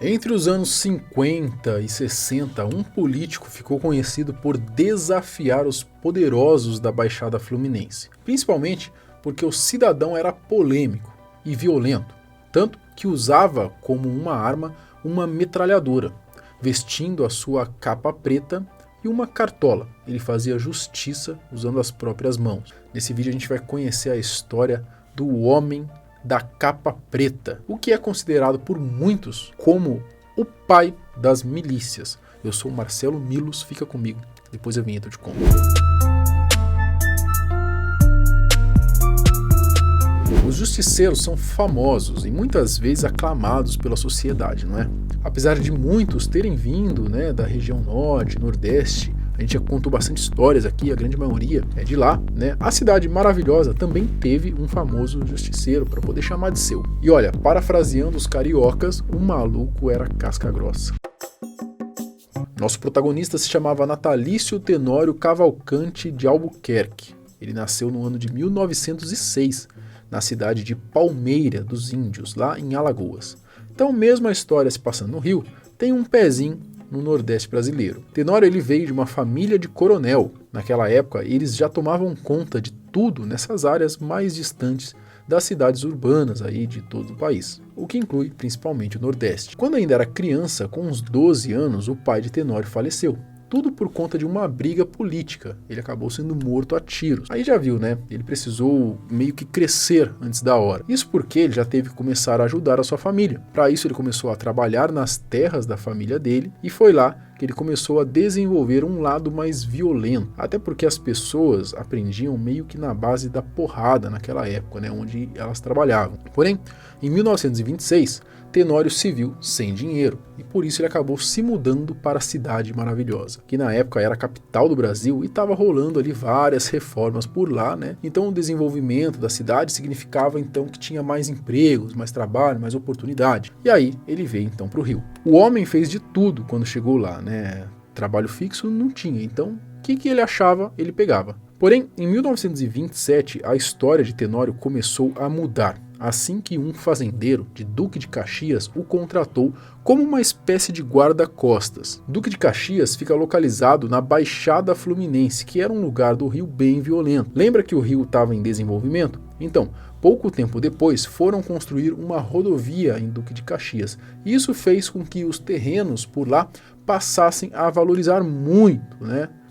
Entre os anos 50 e 60, um político ficou conhecido por desafiar os poderosos da Baixada Fluminense, principalmente porque o cidadão era polêmico e violento, tanto que usava como uma arma uma metralhadora, vestindo a sua capa preta e uma cartola. Ele fazia justiça usando as próprias mãos. Nesse vídeo a gente vai conhecer a história do homem da capa preta, o que é considerado por muitos como o pai das milícias. Eu sou o Marcelo Milos, fica comigo, depois a vinheta eu te conto. Os justiceiros são famosos e muitas vezes aclamados pela sociedade, não é? Apesar de muitos terem vindo, da região norte, nordeste, a gente já contou bastante histórias aqui, a grande maioria é de lá, A cidade maravilhosa também teve um famoso justiceiro para poder chamar de seu. E olha, parafraseando os cariocas, o maluco era casca grossa. Nosso protagonista se chamava Natalício Tenório Cavalcante de Albuquerque. Ele nasceu no ano de 1906, na cidade de Palmeira dos Índios, lá em Alagoas. Então, mesmo a história se passando no Rio, tem um pezinho no Nordeste brasileiro. Tenório ele veio de uma família de coronel. Naquela época, eles já tomavam conta de tudo nessas áreas mais distantes das cidades urbanas aí de todo o país, o que inclui principalmente o Nordeste. Quando ainda era criança, com uns 12 anos, o pai de Tenório faleceu. Tudo por conta de uma briga política. Ele acabou sendo morto a tiros. Aí já viu, Ele precisou meio que crescer antes da hora. Isso porque ele já teve que começar a ajudar a sua família. Para isso ele começou a trabalhar nas terras da família dele e foi lá que ele começou a desenvolver um lado mais violento. Até porque as pessoas aprendiam meio que na base da porrada naquela época, onde elas trabalhavam. Porém, em 1926, Tenório se viu sem dinheiro e por isso ele acabou se mudando para a Cidade Maravilhosa, que na época era a capital do Brasil e estava rolando ali várias reformas por lá, Então o desenvolvimento da cidade significava então que tinha mais empregos, mais trabalho, mais oportunidade. E aí ele veio então para o Rio. O homem fez de tudo quando chegou lá, Trabalho fixo não tinha, então o que ele achava ele pegava. Porém, em 1927 a história de Tenório começou a mudar. Assim que um fazendeiro de Duque de Caxias o contratou como uma espécie de guarda-costas. Duque de Caxias fica localizado na Baixada Fluminense, que era um lugar do Rio bem violento. Lembra que o Rio estava em desenvolvimento? Então, pouco tempo depois, foram construir uma rodovia em Duque de Caxias. Isso fez com que os terrenos por lá passassem a valorizar muito,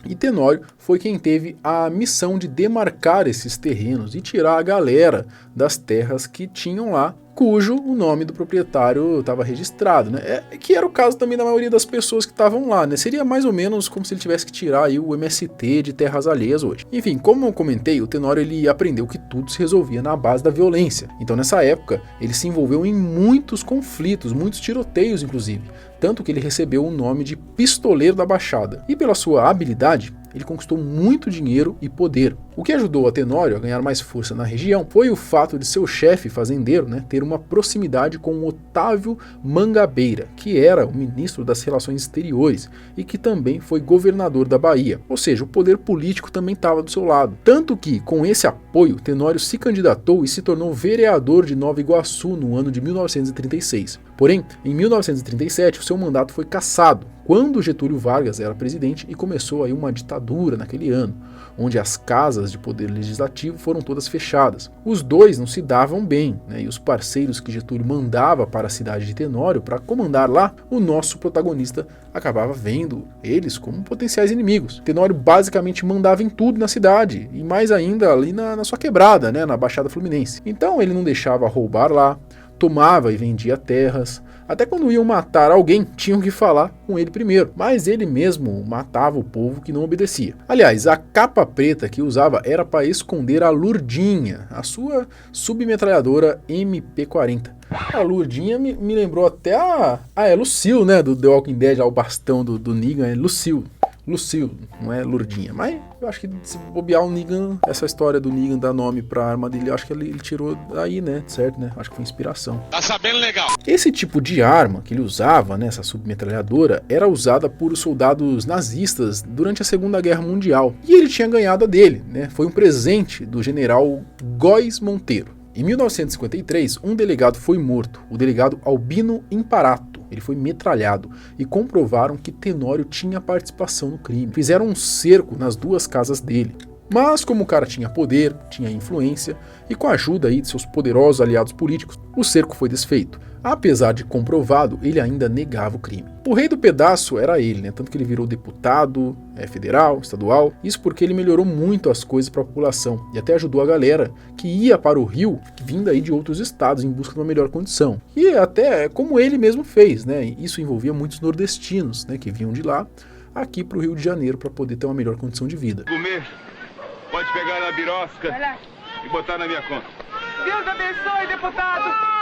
E Tenório foi quem teve a missão de demarcar esses terrenos e tirar a galera das terras que tinham lá, cujo o nome do proprietário estava registrado, que era o caso também da maioria das pessoas que estavam lá, Seria mais ou menos como se ele tivesse que tirar aí o MST de terras alheias hoje. Enfim, como eu comentei, o Tenório ele aprendeu que tudo se resolvia na base da violência. Então nessa época, ele se envolveu em muitos conflitos, muitos tiroteios inclusive, tanto que ele recebeu o nome de Pistoleiro da Baixada. E pela sua habilidade, ele conquistou muito dinheiro e poder. O que ajudou a Tenório a ganhar mais força na região foi o fato de seu chefe fazendeiro ter uma proximidade com Otávio Mangabeira, que era o ministro das Relações Exteriores e que também foi governador da Bahia. Ou seja, o poder político também estava do seu lado. Tanto que, com esse apoio, Tenório se candidatou e se tornou vereador de Nova Iguaçu no ano de 1936. Porém, em 1937, o seu mandato foi cassado, quando Getúlio Vargas era presidente e começou aí uma ditadura naquele ano, onde as casas de poder legislativo foram todas fechadas. Os dois não se davam bem, e os parceiros que Getúlio mandava para a cidade de Tenório para comandar lá, o nosso protagonista acabava vendo eles como potenciais inimigos. Tenório basicamente mandava em tudo na cidade, e mais ainda ali na sua quebrada, na Baixada Fluminense. Então ele não deixava roubar lá, tomava e vendia terras. Até quando iam matar alguém, tinham que falar com ele primeiro, mas ele mesmo matava o povo que não obedecia. Aliás, a capa preta que usava era para esconder a Lurdinha, a sua submetralhadora MP40. A Lurdinha me lembrou até a Lucille, do The Walking Dead, o bastão do Negan, é Lucille, não é Lurdinha. Mas eu acho que se bobear o Negan, essa história do Negan dar nome pra arma dele, eu acho que ele tirou daí, certo, Acho que foi inspiração. Tá sabendo legal. Esse tipo de arma que ele usava, essa submetralhadora, era usada por soldados nazistas durante a Segunda Guerra Mundial. E ele tinha ganhado a dele, Foi um presente do general Góes Monteiro. Em 1953, um delegado foi morto, o delegado Albino Imparato. Ele foi metralhado e comprovaram que Tenório tinha participação no crime. Fizeram um cerco nas duas casas dele. Mas como o cara tinha poder, tinha influência, e com a ajuda aí de seus poderosos aliados políticos, o cerco foi desfeito. Apesar de comprovado, ele ainda negava o crime. O rei do pedaço era ele, né? Tanto que ele virou deputado federal, estadual, isso porque ele melhorou muito as coisas para a população e até ajudou a galera que ia para o Rio, vindo aí de outros estados em busca de uma melhor condição. E até como ele mesmo fez, né? Isso envolvia muitos nordestinos, né? Que vinham de lá aqui para o Rio de Janeiro para poder ter uma melhor condição de vida. Pode pegar na birosca e botar na minha conta. Deus abençoe, deputado!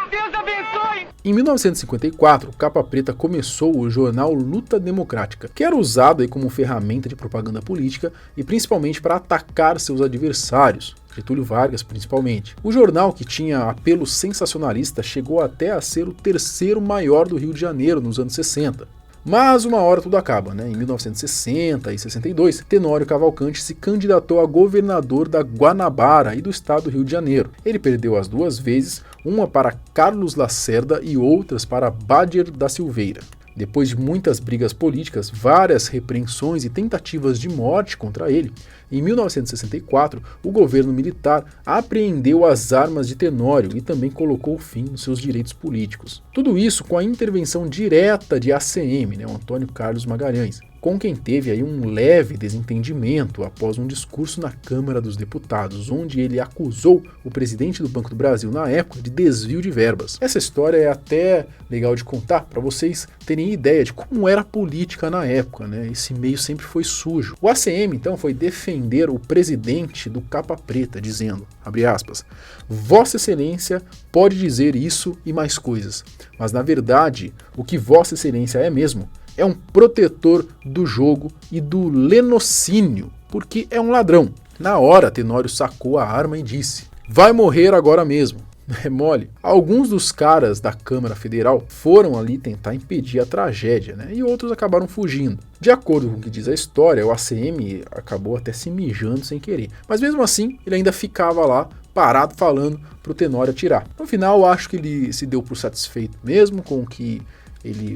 Deus abençoe! Em 1954, o Capa Preta começou o jornal Luta Democrática, que era usado aí como ferramenta de propaganda política e principalmente para atacar seus adversários, Getúlio Vargas principalmente. O jornal, que tinha apelo sensacionalista, chegou até a ser o terceiro maior do Rio de Janeiro nos anos 60. Mas uma hora tudo acaba, né? Em 1960 e 62, Tenório Cavalcante se candidatou a governador da Guanabara e do estado do Rio de Janeiro. Ele perdeu as duas vezes, uma para Carlos Lacerda e outras para Badir da Silveira. Depois de muitas brigas políticas, várias repreensões e tentativas de morte contra ele, em 1964, o governo militar apreendeu as armas de Tenório e também colocou fim nos seus direitos políticos. Tudo isso com a intervenção direta de ACM, o Antônio Carlos Magalhães, com quem teve aí um leve desentendimento após um discurso na Câmara dos Deputados, onde ele acusou o presidente do Banco do Brasil na época de desvio de verbas. Essa história é até legal de contar para vocês terem ideia de como era a política na época, né? Esse meio sempre foi sujo. O ACM então foi defender o presidente do Capa Preta, dizendo, abre aspas, Vossa Excelência pode dizer isso e mais coisas, mas na verdade o que Vossa Excelência é mesmo é um protetor do jogo e do lenocínio, porque é um ladrão. Na hora, Tenório sacou a arma e disse, vai morrer agora mesmo. É mole. Alguns dos caras da Câmara Federal foram ali tentar impedir a tragédia, né? E outros acabaram fugindo. De acordo com o que diz a história, o ACM acabou até se mijando sem querer. Mas mesmo assim, ele ainda ficava lá, parado, falando pro Tenório atirar. No final, acho que ele se deu por satisfeito mesmo com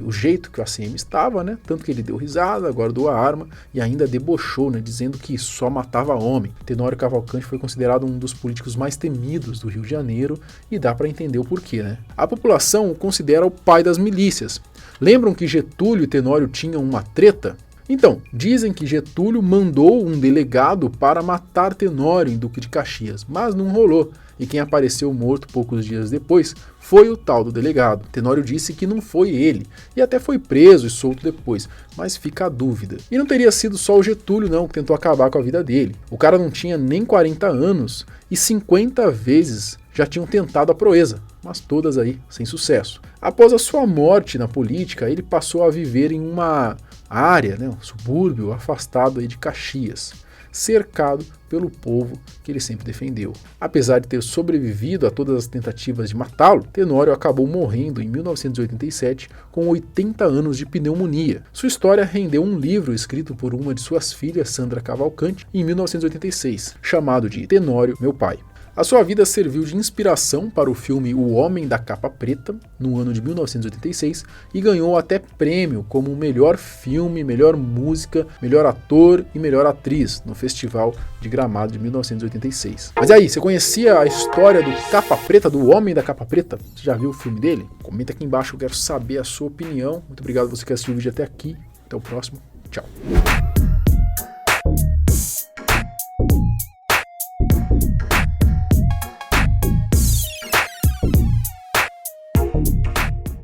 o jeito que o ACM estava, né? Tanto que ele deu risada, guardou a arma e ainda debochou, né? Dizendo que só matava homem. Tenório Cavalcante foi considerado um dos políticos mais temidos do Rio de Janeiro e dá para entender o porquê, né? A população o considera o pai das milícias. Lembram que Getúlio e Tenório tinham uma treta? Então, dizem que Getúlio mandou um delegado para matar Tenório em Duque de Caxias, mas não rolou. E quem apareceu morto poucos dias depois foi o tal do delegado. Tenório disse que não foi ele, e até foi preso e solto depois, mas fica a dúvida. E não teria sido só o Getúlio não que tentou acabar com a vida dele. O cara não tinha nem 40 anos e 50 vezes já tinham tentado a proeza, mas todas aí sem sucesso. Após a sua morte na política, ele passou a viver em uma área, um subúrbio afastado aí de Caxias, cercado pelo povo que ele sempre defendeu. Apesar de ter sobrevivido a todas as tentativas de matá-lo, Tenório acabou morrendo em 1987 com 80 anos de pneumonia. Sua história rendeu um livro escrito por uma de suas filhas, Sandra Cavalcante, em 1986, chamado de Tenório, Meu Pai. A sua vida serviu de inspiração para o filme O Homem da Capa Preta, no ano de 1986, e ganhou até prêmio como melhor filme, melhor música, melhor ator e melhor atriz no Festival de Gramado de 1986. Mas aí, você conhecia a história do Capa Preta, do Homem da Capa Preta? Você já viu o filme dele? Comenta aqui embaixo, eu quero saber a sua opinião. Muito obrigado a você que assistiu o vídeo até aqui. Até o próximo. Tchau.